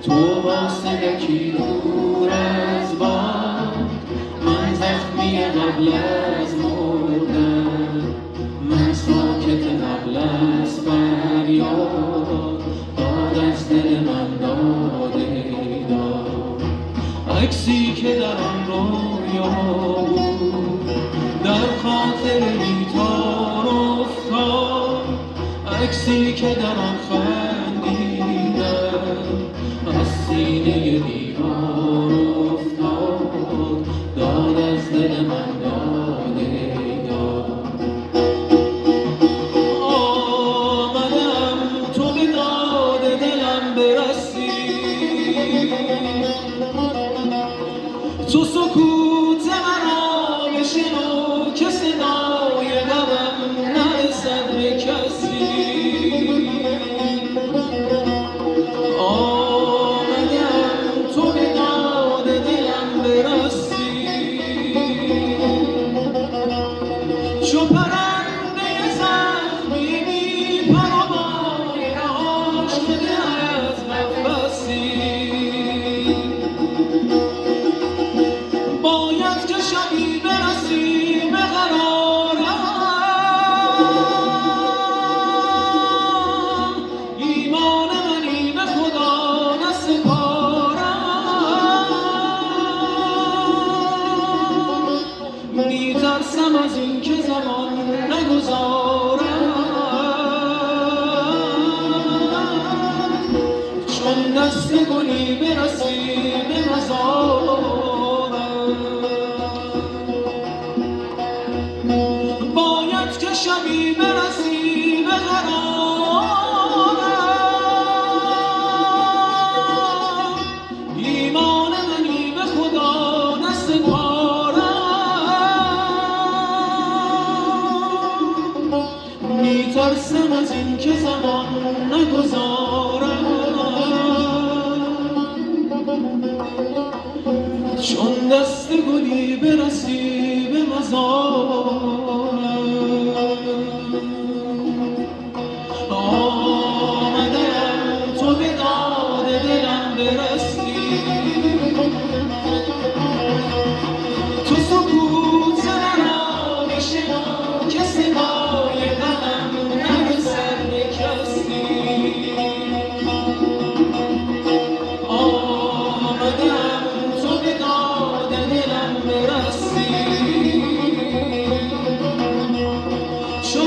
تو واسدکی دور از باد، من زخمی قبل از مردن، من ساکت قبل از فریاد، داد از دل من داده داد. عکسی که در آن رویا بود در خاطر بیتار افتاد، عکسی که در آن خندیدم از سینه دیوار افتاد، داد از دل من داده داد. آمدم تو به داد دلم برسی، تو سکوت مرا بشنو که صدای غمم نرسد به کسی. آمدم تو به داد دلم برسی، چو پرنده زخمی بی پر و بال آشفته از نفسی. باید که شبی برسی به قرارم، ایمان منی به خدا نسپارم. میترسم از این که زمان نگذارم، چون دست گلی برسی به مزارم. باید که شبی برسی به قرارم، ایمان منی به خدا نسپارم. میترسم از این که زمان نگذارم، چون دست گلی برسی به مزارم. آمدم تو به داد دلم برسی، تو سکوت مرا بشنو که صدای غمم نرسد به کسی. آمدم تو به داد دلم برسی، چو